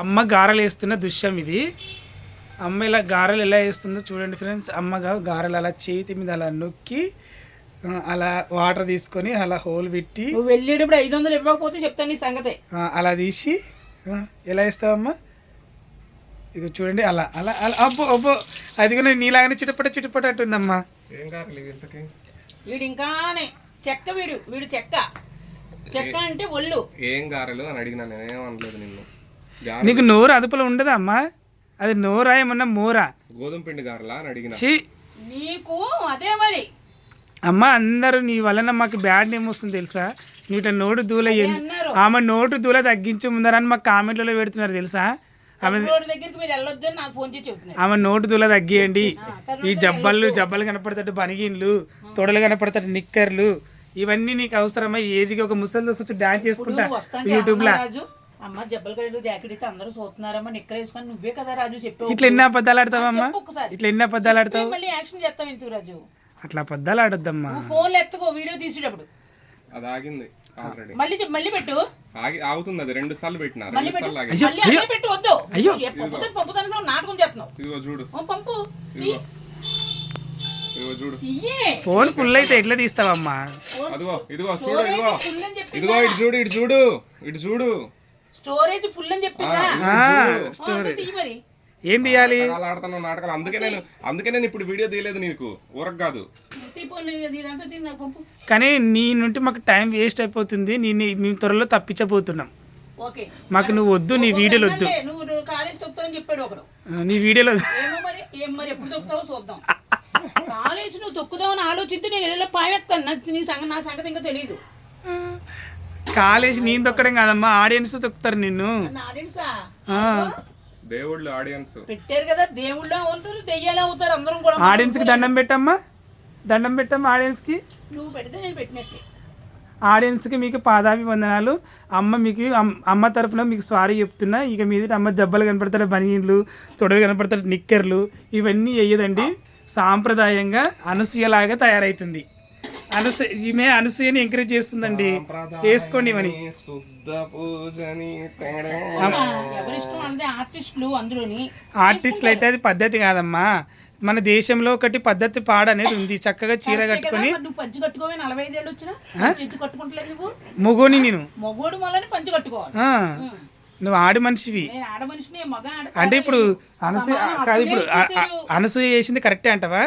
అమ్మ గారెలు వేస్తున్న దృశ్యం ఇది. అమ్మ ఇలా గారెలు ఎలా వేస్తుందో చూడండి ఫ్రెండ్స్. అమ్మగా గారెలు అలా చేతి మీద అలా నొక్కి అలా వాటర్ తీసుకొని అలా హోల్ పెట్టి వెళ్ళేటప్పుడు 500 ఇవ్వకపోతే చెప్తాను నీ సంగతే. అలా తీసి ఎలా వేస్తావమ్మా? ఇక చూడండి అలా అలా అలా అబ్బో అబ్బో అది కూడా నీలాగానే చిటపట అంటుందమ్మా. వీడు ఇంకానే చెక్క, వీడు చెక్క అంటే ఒళ్ళు. ఏం గారెలు అని అడిగినా నేనేమనలేదు నిన్ను. నీకు నోరు అదుపులో ఉండదా అమ్మా? అది నోరా ఏమన్నా మోరా? గోధుమ పిండి గారెలా అని అడిగినా. నీకు అదే మరి అమ్మ అందరూ నీ వలన మాకు బ్యాడ్ నేమ్ వస్తుంది తెలుసా? నీట నోటు దూల ఆమె నోటు దూల తగ్గించు ముందరని మాకు కామెంట్లలో పెడుతున్నారు తెలుసా? ఆమె నోటు దూల తగ్గియండి. ఈ జబ్బలు కనపడతాడు, బనిగిన్లు, తొడలు కనపడతాడు, నిక్కర్లు, ఇవన్నీ నీకు అవసరమా? ఏజ్కి ఒక ముసలి దోశ వచ్చి డాన్స్ చేసుకుంటా యూట్యూబ్ లో. అమ్మ జబ్బలు కడిగి జాకెట్ ఇస్తే అందరూ చూస్తున్నారమ్మా, నిక్కర్ వేసుకొని నువ్వే కదా రాజు చెప్పావు. ఇట్లా ఎన్ని అబద్ధాలు ఆడతావమ్మా? ఇట్లా ఎన్ని అబద్ధాలు ఆడతావు? మళ్ళీ యాక్షన్ చేస్తావు ఎందుకు రాజు? అట్లా అబద్ధాలు ఆడొద్దమ్మా. ఫోన్లు ఎత్తుకో వీడియో తీసేటప్పుడు. అది ఆగింది ఆల్రెడీ. మళ్ళీ పెట్టు. ఆగుతుంది అది. 2 సార్లు పెట్టినా. పెట్టు వద్దు. పంపుతాను నాటకం చేస్తున్నావు. ఇదిగో చూడు పంపు. చూడు ఫోన్ ఫుల్ అయితే ఎట్లా తీస్తావమ్మా? ఇదిగో చూడు ఇదిగో ఇటు చూడు స్టోరేజ్ ఫుల్ అని చెప్పినా. మరి ఏం తీయాలి? ఆడుతున్నావు నాటకాలు. అందుకే నేను ఇప్పుడు వీడియో తీయలేదు నీకు, ఊరకు కాదు. కానీ నీ నుండి మాకు టైం వేస్ట్ అయిపోతుంది. మేము త్వరలో తప్పించబోతున్నాం. మాకు నువ్వు వద్దు, నీ వీడియోలు వద్దు. నీ వీడియోలో ఎప్పుడు తొక్కుతావో చూద్దాం. కాలేజ్ నువ్వు తొక్కుదామని ఆలోచిస్తే నేను ఎలా పాయెత్తాను. నాకు నా సంగతి ఇంకా తెలియదు. కాలేజ్ నేను తొక్కడం కాదమ్మా, ఆడియన్స్ తొక్కుతారు నిన్ను. దేవుళ్ళు ఆడియన్స్ పెట్టారు కదా, దేవుళ్ళు అవుతారు, దెయ్యాలు అవుతారు, అందరం కూడా. ఆడియన్స్ కి దండం పెట్టమ్మా ఆడియన్స్ కి. నువ్వు పెడితే నేను పెట్టినట్టే. ఆడియన్స్ కి మీకు పాదాభివందనాలు. అమ్మ మీకు అమ్మ తరపున మీకు సారీ చెప్తున్నా. ఇక మీద అమ్మ జబ్బలు కనపడతారు, బనీన్లు, తొడలు కనపడతారు, నిక్కర్లు, ఇవన్నీ వేయదండి. సాంప్రదాయంగా అనసూయలాగా తయారైతుంది. ఈమె అనసూయని ఎంకరేజ్ చేస్తుందండి, వేసుకోండి ఇవని. ఆర్టిస్టులు అయితే అది పద్ధతి కాదమ్మా. మన దేశంలో ఒకటి పద్ధతి పాడ అనేది ఉంది. చక్కగా చీర కట్టుకొని మొగోని నేను నువ్వు ఆడి మనిషివి. అంటే ఇప్పుడు అనసూయ కాదు, ఇప్పుడు అనసూయ చేసింది కరెక్టే అంటావా?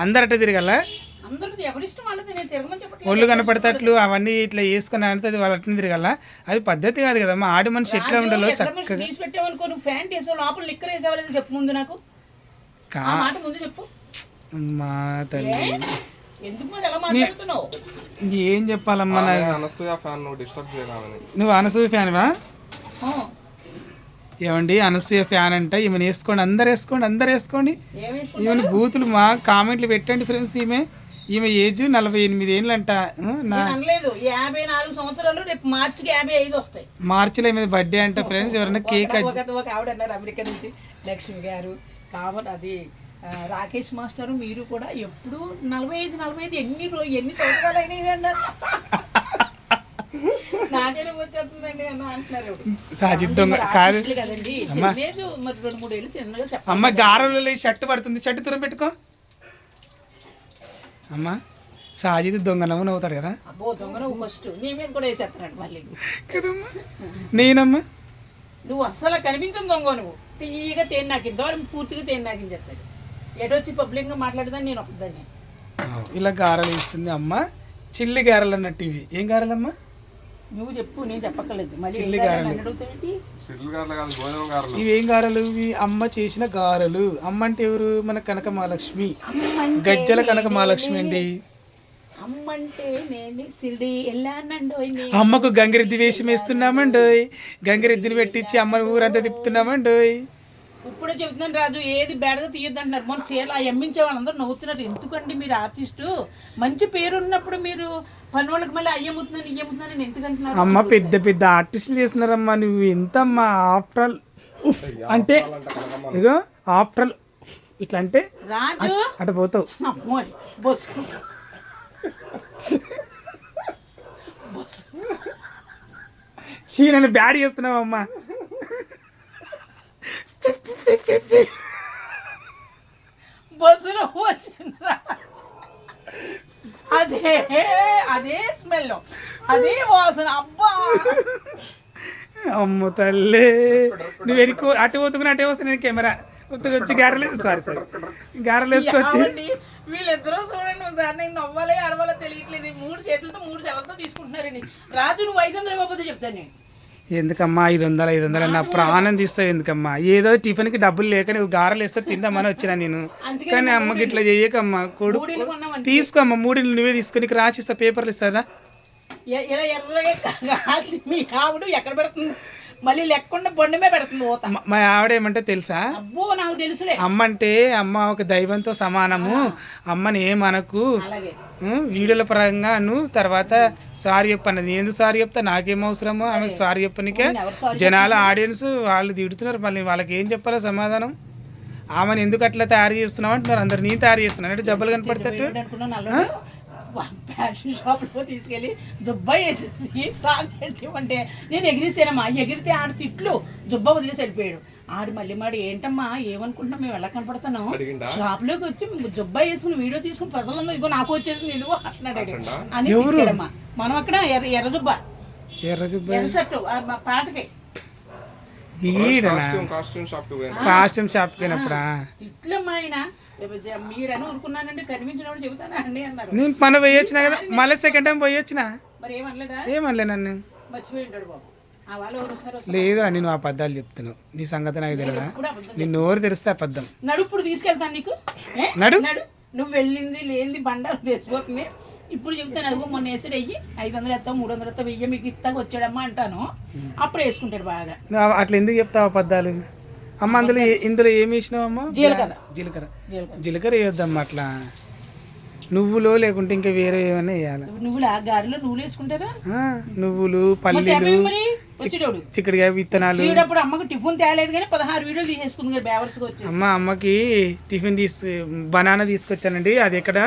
అందరు అట్ట తిరగల, ఒళ్ళు కనపడతట్లు అవన్నీ ఇట్లా వేసుకుని అంటే వాళ్ళు అట్లా తిరగల. అది పద్ధతి కాదు కదమ్మా. ఆడి మనిషి ఎట్లా ఉండాలో చక్కగా. మా తల్లి ఏం చెప్పాలమ్మా? నువ్వు అనసూయ ఫ్యాన్వా? ఏమండి, అనసూయ ఫ్యాన్ అంట. ఈమెను వేసుకోండి, అందరు వేసుకోండి. ఈమెను బూతులు మా కామెంట్లు పెట్టండి ఫ్రెండ్స్. ఈమె ఏజ్ 48 ఏళ్ళు అంట. 54 సంవత్సరాలు. రేపు మార్చికి 55 వస్తాయి. మార్చిలో ఏమైనా బర్త్డే అంట ఫ్రెండ్స్. ఎవరైనా కేక్ ఒక ఆవిడ అన్నారు అమెరికా నుంచి, లక్ష్మి గారు కాబట్టి అది రాకేష్ మాస్టర్ మీరు కూడా ఎప్పుడు 45 ఎన్ని సంవత్సరాలు అయినాయి అన్నారు. నాకేనే వచ్చేస్తుందండి అని అంటున్నారు. కదండి మరి 2-3 ఏళ్ళు చిన్నగా చెప్పండి. అమ్మ గారెలు షర్ట్ పడుతుంది, షర్ట్ తురం పెట్టుకో అమ్మా. సాజిద్ దొంగనవ్వు నవ్వుతాడు కదా. అబ్బో దొంగనవ్వు ఫస్ట్ నీ మీద కూడా వేసేస్తున్నాడు మళ్ళీ కదమ్మా. నేనమ్మా నువ్వు అస్సలు కనిపించదు దొంగ. నువ్వు తీయగా తేను నాకిందో పూర్తిగా తేను నాకిని చెప్తాడు. ఎటొచ్చి పబ్లిక్ గా మాట్లాడదాన్ని నేను ఒక్కదాన్ని. ఇలా గారెలు ఇస్తుంది అమ్మ. చిల్లి గారెలు అన్నట్టు ఇవి. ఏం గారెలమ్మా? నువ్వు చెప్పు, నేను చెప్పక్కర్లేదు. చిల్లి గారెలు. ఇవి ఏం గారెలు? ఇవి అమ్మ చేసిన గారెలు. అమ్మ అంటే ఎవరు? మన కనక మహాలక్ష్మి, గజ్జల కనక మహాలక్ష్మి అండి. అమ్మకు గంగిరెద్ది వేషం వేస్తున్నామండోయ్. గంగిరెద్దిని పెట్టించి అమ్మని ఊరంతా తిప్పుతున్నామండోయ్. ఇప్పుడు చెప్తున్నాను రాజు, ఏది బేడగా తీయొద్దు అంటున్నారు. మొన్న చీర ఎమ్మించే వాళ్ళందరూ నవ్వుతున్నారు. ఎందుకండి మీరు ఆర్టిస్టు, మంచి పేరు ఉన్నప్పుడు మీరు పని వాళ్ళకి మళ్ళీ అయ్యముతున్నాను ఎందుకంటున్నారు? అమ్మ పెద్ద ఆర్టిస్టులు చేస్తున్నారమ్మా. నువ్వు ఎంతమ్మా? ఆఫ్టర్ ఆల్ అంటే ఇగో ఆఫ్టర్ ఆల్ ఇట్లా అంటే రాజు అటు పోతావు. నన్ను బ్యాడ్ చేస్తున్నావు అమ్మా. బస్సులో వచ్చింది అదే అదే స్మెల్ అదే వాసన అబ్బా. అమ్మ తల్లి నువ్వు వెనుకో అటు పోతుకుని అటే వస్తే నేను కెమెరా వచ్చి గారెలు సారీ గారెలు వేసుకొచ్చి ఏమండి, వీళ్ళిద్దరూ చూడండి ఒకసారి, నేను నవ్వాలో అడవాలో తెలియట్లేదు. 3 చేతులతో 3 చెలతో తీసుకుంటున్నారండి. రాజు నువ్వు 500 ఇవ్వకపోతే చెప్తాను నేను. ఎందుకమ్మా 500 నా ప్రాణం తీస్తావు ఎందుకమ్మా? ఏదో టిఫిన్కి డబ్బులు లేక నువ్వు గారెలు వేస్తే తిందామని వచ్చినా నేను. కానీ అమ్మకి ఇట్లా చెయ్యకమ్మా, కొడుకు తీసుకోమ్మా 3 నువ్వే తీసుకొని నీకు రాసిస్తా, పేపర్లు ఇస్తారా? ఇలా ఎర్రగా కాల్చి మీ ఆవిడ ఎక్కడ పెడుతుంది? మళ్ళీ లెక్కకుండా బండి మీద పెడుతుంది ఊత. మా ఆవిడ ఏమంటే తెలుసా? అబ్బో నాకు తెలుసులే. అమ్మ అంటే అమ్మ ఒక దైవంతో సమానము, అమ్మని ఏమనకు, అలాగే వీడియోల పరంగా నువ్వు తర్వాత సారీ చెప్పన్నది. ఎందుకు సారీ చెప్తా, నాకేం అవసరమో ఆమెకు సారీ చెప్పనికే. జనాలు ఆడియన్స్ వాళ్ళు తిడుతున్నారు, మళ్ళీ వాళ్ళకి ఏం చెప్పాలో సమాధానం. ఆమెను ఎందుకు అట్లా తయారు చేస్తున్నావు అంటున్నారు అందరు. నేను తయారు చేస్తున్నాను అంటే జబ్బలు కనపడతాడు. ఫ్యాషన్ షాప్లో తీసుకెళ్ళి జుబ్బా వేసేసి సాగంటే నేను ఎగిరిసానమ్మా. ఎగిరితే ఆడ తిట్లు జుబ్బా వదిలేసి వెళ్ళిపోయాడు. ఆడు మళ్ళీ మాడు ఏంటమ్మా ఏమనుకుంటున్నా మేము ఎలా కనపడతాను, షాప్లోకి వచ్చి జుబ్బా వేసుకుని వీడియో తీసుకుని ప్రజలందరూ ఇదిగో నాకు వచ్చేసింది ఇదిగో అంటున్నాడు అని తిట్టాడమ్మా. మనం అక్కడ ఎర్ర జుబ్బా ఎర్ర షర్టు మా పాటకి కాస్ట్యూమ్ షాప్ పోయినప్పుడా తిట్లమ్మా ఆయన. మీరని ఊరుకున్నానండి, కనిపించినప్పుడు చెబుతానా అండి అన్నారు. నేను పని పోయి వచ్చినా కదా, మళ్ళీ సెకండ్ టైం పోయి వచ్చిన. మరి ఏమనలేదా? ఏమనలే నన్ను. మర్చిపోయి ఉంటాడు బాబు. ఆ వాళ్ళు ఒకసారి లేదు అని నువ్వు అబద్ధాలు చెప్తున్నావు. నీ సంగతి నాకు తెలియదా? నీ నోరు తెరిస్తే అబద్ధం. నడు ఇప్పుడు తీసుకెళ్తాను నీకు. నడు నడు నువ్వు వెళ్ళింది లేనిది బండారు తెచ్చిపోతుంది. ఇప్పుడు చెప్తాను అదిగో మొన్న వేసాడు అయ్యి 500 ఎత్తావు 300 ఎత్తావు వెయ్యి మీకు ఇస్తాగా వచ్చాడమ్మా అంటాను. అప్పుడు వేసుకుంటాడు బాగా. నువ్వు అట్లా ఎందుకు చెప్తావు అబద్ధాలు? అమ్మ ఇందులో ఏమి వేసినావమ్మా? జీలకర్ర వేయొద్దమ్మా అట్లా. నువ్వులు లేకుంటే ఇంకా వేరే ఏమైనా వేయాలి. నువ్వులు ఆ గారెలో నువ్వులు వేసుకుంటారా? నువ్వులు, పల్లీలు, చిక్కుడుకాయ విత్తనాలు. అప్పుడు అమ్మకి టిఫిన్ తేలేదు కానీ 16 వీడియోలు తీసేసుకుంది బేవర్స్ వచ్చి. అమ్మకి టిఫిన్ బనానా తీసుకొచ్చానండి. అది ఎక్కడ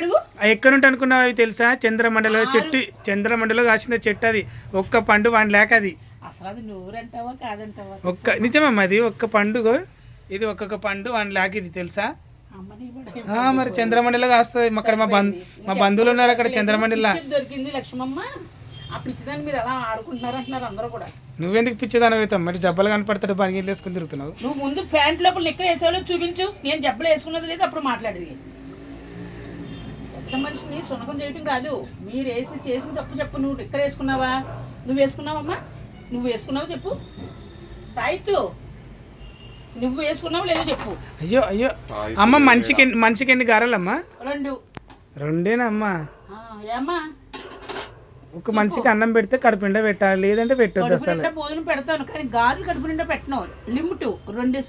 అడుగు ఎక్కడ ఉంటే అనుకున్నావు? అవి తెలుసా? చంద్రమండలో చెట్టు, చంద్రమండలో కాసిన చెట్టు. అది ఒక్క పండు వాడి లేక అది అసలు అది నూరంటావా కాదంటావా? నిజమమ్మా అది ఒక్క పండుగ. ఇది ఒక్కొక్క పండు వాడి లేక ఇది తెలుసా? మరి చంద్రమండలిలో కాస్తుంది. అక్కడ మా బంధువులు ఉన్నారు అక్కడ చంద్రమండలిలో. దొరికింది లక్ష్మమ్మ. ఆ పిచ్చిదాన్ని మీరు ఎలా ఆడుకుంటున్నారు అంటున్నారు అందరూ కూడా. నువ్వెందుకు పిచ్చిదాని అవుతావు? మరి జబ్బలు కనపడతాడు, పని వేసుకుని తిరుగుతున్నావు. నువ్వు ముందు ప్యాంట్ లోపల నిక్కర్ వేసేవాళ్ళు చూపించు. నేను జబ్బలు వేసుకున్నది లేదు అప్పుడు మాట్లాడేది. మనిషిని సునకం చేయటం కాదు. మీరు చేసిన తప్పు చెప్పు. నువ్వు నిక్కర్ వేసుకున్నావా? నువ్వు వేసుకున్నావమ్మా? నువ్వు వేసుకున్నావు చెప్పు. సాయితు నువ్వు వేసుకున్నావు లేదో చెప్పు. అయ్యో అయ్యో అమ్మ, మనిషికి ఎన్ని గారెలమ్మా? 2. 2ఏనమ్మా? ఏమ్మా ఒక మనిషికి అన్నం పెడితే కడుపు నిండా పెట్టాలి, లేదంటే పెట్టొద్దు అసలు. భోజనం పెడతాను కానీ గారెలు కడుపు నిండా పెట్టను. Limit 2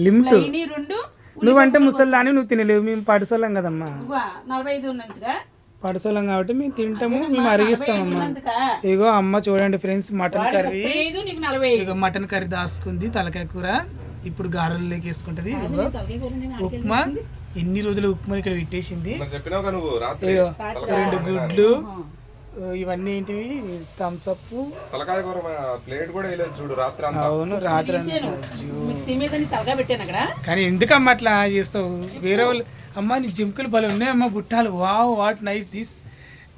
limit. 2 నువ్వంటే ముసల్దాని నువ్వు తినలేవు, మేము పడుసోళ్ళం కదమ్మా. 45 ఉన్నందుగా పడుసోళ్ళం కాబట్టి మేము తింటాము, మేము అరిగిస్తామమ్మా. ఇగో అమ్మ చూడండి ఫ్రెండ్స్, మటన్ కర్రీ. ఇగో మటన్ కర్రీ దాసుకుంది, తలకాయ కూర. ఇప్పుడు గారెల్లోకి వేసుకుంటది. ఇగో ఉప్మా, ఎన్ని రోజులు ఉప్మా ఇక్కడ పెట్టేసింది. ఇగో 2 గుడ్లు, ఇవన్నీ ఏంటివి? Thumbs up. అవును రాత్రి. కానీ ఎందుకమ్మా అట్లా చేస్తావు? వేరే వాళ్ళు అమ్మా నీ జింకులు భలే ఉన్నాయమ్మా, బుట్టాలు. Wow, what nice this.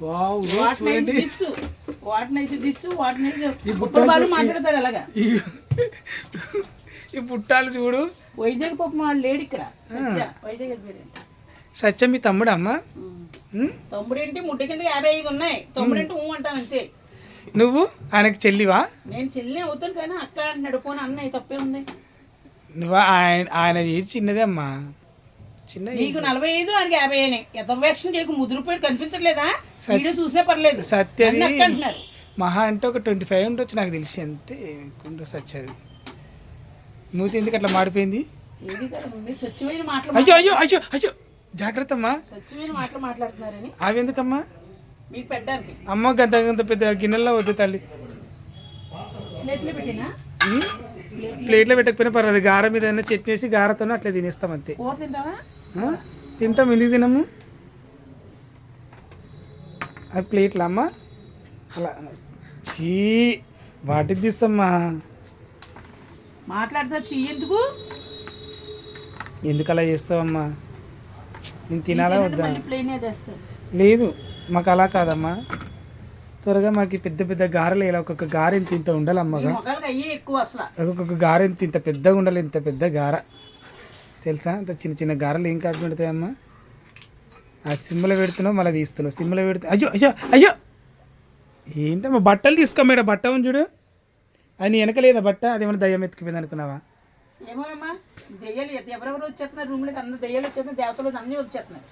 Wow చూడండి. ఈ బుట్టాలు చూడు. వైజాగ్ పాపం వాళ్ళు లేడు ఇక్కడ. సత్యం మీ తమ్ముడు అమ్మా? తమ్ముడేంటి ముడ్డ కింద 55 ఉన్నాయి. తమ్ముడేంటి అంటాను అంతే. నువ్వు ఆయనకి చెల్లివా? నేను చెల్లి అవుతాను కానీ అక్క అంటున్నాడు. పోనీ అన్నయ్య తప్పే ఉంది. నువ్వా? ఆయన ఏజ్ చిన్నదే అమ్మా, చిన్న. నీకు 45 ఆయనకి 50. యథవేక్షణ చేయకు, ముదిరిపోయి కనిపించట్లేదా? వీడియో చూసినా పర్లేదు. సత్యది అంటున్నారు. మహా అంటే ఒక 25 ఉండొచ్చు నాకు తెలిసి, అంతే. సత్యది మూతి ఎందుకు అట్లా మాడిపోయింది? స్వచ్ఛమైన మాటలు. అయ్యో అయ్యో అయ్యో అయ్యో జాగ్రత్త అమ్మా. స్వచ్ఛమైన మాటలు మాట్లాడుతున్నారని. అవి ఎందుకమ్మా? మీకు పెట్టడానికి. అమ్మ గంత పెద్ద గిన్నెల్లో వద్దు తల్లి. ప్లేట్లో పెట్టకపోయినా పర్వాలేదు. గార మీద ఏదైనా చట్నీ వేసి గారతో అట్లా తినేస్తాం అంతే. తింటాం. ఎందుకు తినము? అది ప్లేట్లా అమ్మా? అలా చీ వాటికి తీస్తామ్మా. మాట్లాడతా చెయ్యి ఎందుకు ఎందుకు అలా చేస్తావమ్మా? నేను తినాలా వద్దా? మళ్ళీ ప్లేన్ వేస్తారు లేదు, మాకు అలా కాదమ్మా. త్వరగా మాకు పెద్ద పెద్ద గారెలు ఇలా ఒక్కొక్క గారె ఇంత ఉండాలి అమ్మగా. మొక్కలకి అయ్యే ఎక్కువ అసలు. ఒక్కొక్క గారె ఇంత పెద్దగా ఉండాలి. ఇంత పెద్ద గార తెలుసా? అంత చిన్న చిన్న గారెలు ఏం కాదు పెడతాయమ్మా. ఆ సిమ్లో పెడుతున్నావు మళ్ళీ తీస్తున్నావు. సిమ్లో పెడితే అయ్యో అయ్యో అయ్యో ఏంటమ్మా? బట్టలు తీసుకో మేడం. బట్ట ఉంది చూడు, అది నీ వెనకలేదా బట్ట? అదేమన్నా దయ్యం ఎత్తుకుపోయింది అనుకున్నావా? ఏమోనమ్మా, దెయ్యాలు ఎవరెవరు వచ్చేస్తున్నారు రూమ్లోకి, అందరు దెయ్యాలు వచ్చేస్తున్నారు, దేవతలు అన్నీ వచ్చేస్తున్నారు.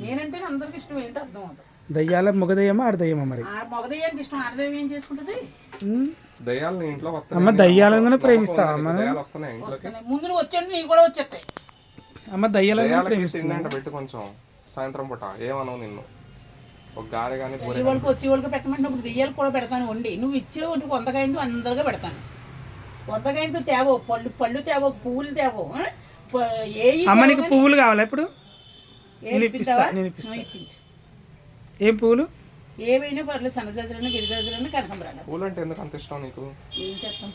నేనంటే అందరికి ఇష్టం ఏంటో అర్థం అవుతుంది. దయ్యాల మగ దయ్యమా ఆడ దయ్యమా? మరి ఆ మగ దెయ్యానికి ఇష్టం, ఆడదయ్యం ఏం చేసుకుంటుంది? దయ్యాలు ఇంట్లో అమ్మ దయ్యాలను ప్రేమిస్తావా అమ్మ? వస్తున్నాయి ఇంట్లోకి. ముందు నువ్వు వచ్చాడు నీకు కూడా వచ్చేస్తాయి. అమ్మ దయ్యాలను దయ్యాలకి ప్రేమిస్తున్నా. తిందంట పెట్టి కొంచెం సాయంత్రం పూట ఏమనవు నిన్ను. ఒక గారె కానీ ఈ వాళ్ళకి వచ్చే వాళ్ళకి పెట్టమంటే ఇప్పుడు దెయ్యాలు కూడా పెడతాను వండి. నువ్వు ఇచ్చే వంటి వందకాయంతో అందరిగా పెడతాను. వందకాయంతో తేవో, పళ్ళు తేవో, పువ్వులు తేవో. అమ్మ నీకు పువ్వులు కావాలా ఇప్పుడు? నేను ఇప్పిస్తా. ఇప్పించు. ఏం పువ్వులు? ఏవైనా పర్లేదు, సన్నజాజులైనా గిరిజాజులైనా కనకంబరాలు. పూలు అంటే ఎందుకు అంత ఇష్టం నీకు? ఏం చేస్తాం,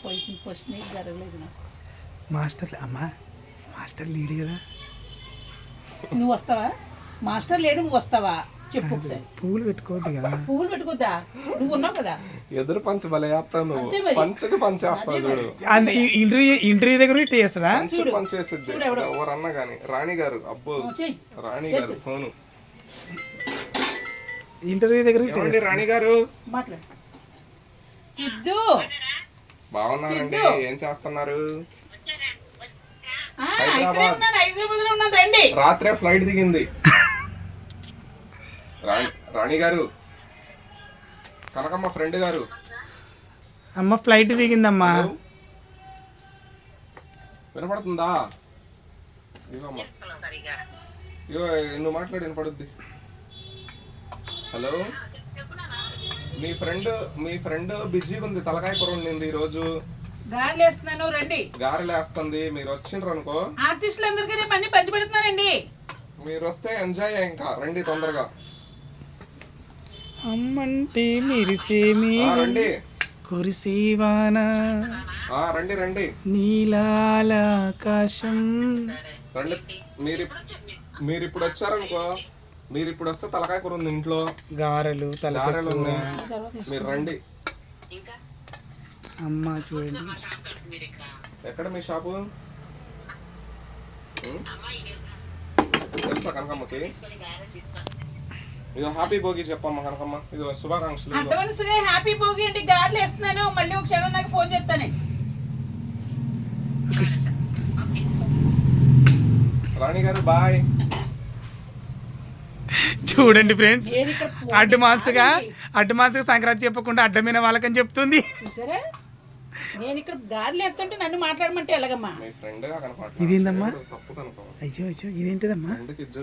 ఫస్ట్ నీకు జరగలేదు నాకు. మాస్టర్ అమ్మ, మాస్టర్ లీడ్ కదా. నువ్వు వస్తావా? మాస్టర్ లేడు, నువ్వు వస్తావా చెప్పు ఒకసారి. పువ్వులు పెట్టుకోవద్దు కదా. పువ్వులు పెట్టుకోద్దా? నువ్వు ఉన్నావు కదా. ఎదురు పంచ భలే వేస్తావు నువ్వు. అంతే మరి. పంచకి పంచేస్తావు చూడు. ఇంటర్వ్యూ దగ్గర ఇట్లా చేస్తుందా? పంచకి పంచేస్తుంది ఎవరన్నా కానీ. రాణి గారు, అబ్బో చెయ్యి. రాణి గారు ఫోను. ఇంటర్వ్యూ దగ్గర ఏమండి రాణి గారు? మాట్లాడు. సిద్ధు బాగున్నారండి, ఏం చేస్తున్నారు? ఇక్కడే ఉన్నాను, హైదరాబాద్ లో ఉన్నాను, రండి. రాత్రే ఫ్లైట్ దిగింది. రాణి గారు, కనకమ్మ ఫ్రెండ్ గారు. అమ్మ ఫ్లైట్ దిగిందమ్మా. వినపడుతుందా? ఇవ్వమ్మా, ఇగో నువ్వు మాట్లాడి వినపడుద్ది. హలో, మీ ఫ్రెండ్ బిజీగా ఉంది, తలకాయ కూర వండింది ఈ రోజు. గారెలు వేస్తున్నాను, రండి. గారెలు వేస్తుంది, మీరు వచ్చిండ్రు అనుకో. ఆర్టిస్టులు అందరికీ రేపు అన్ని పంచి పెడుతున్నారండి. మీరు వస్తే ఎంజాయ్ ఇంకా రండి తొందరగా. అమ్మంటే మెరిసేమి రండి, కురిసేవానా రండి రండి. నీలాల ఆకాశం. రండి, మీరు ఇప్పుడు వచ్చారనుకో, మీరు ఇప్పుడు వస్తే తలకాయ కూర ఉంది ఇంట్లో. గారెలు గారెలు ఉన్నాయి, మీరు రండి. అమ్మ చూడండి. ఎక్కడ మీ షాపు? తెలుసా కనకమ్మకి? ఇదో హ్యాపీ భోగి చెప్పమ్మా కనకమ్మ. ఇదో శుభాకాంక్షలు. అడ్వాన్స్గా హ్యాపీ భోగి అండి. గారెలు వేస్తున్నాను, మళ్ళీ ఒక క్షణం నాకు ఫోన్ చేస్తాను. రాణి గారు బాయ్. చూడండి ఫ్రెండ్స్, అడ్వాన్స్గా సంక్రాంతి చెప్పకుండా అడ్డమైన వాళ్ళకని చెప్తుంది. చూసారా, నేను ఇక్కడ గారెలు వేస్తుంటే నన్ను మాట్లాడమంటే ఎలాగమ్మా? ఇదేందమ్మా? అయ్యో అయ్యో ఇదేంటిదమ్మా?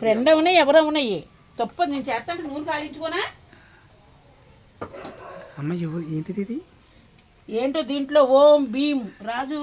ఫ్రెండ్ అవునాయి, ఎవరు అవునాయి? తప్పు నేను చేస్తాంటే నూనె కాగించుకోనా? అమ్మ ఎవరు? ఏంటిది ఇది? ఏంటో దీంట్లో ఓం భీం రాజు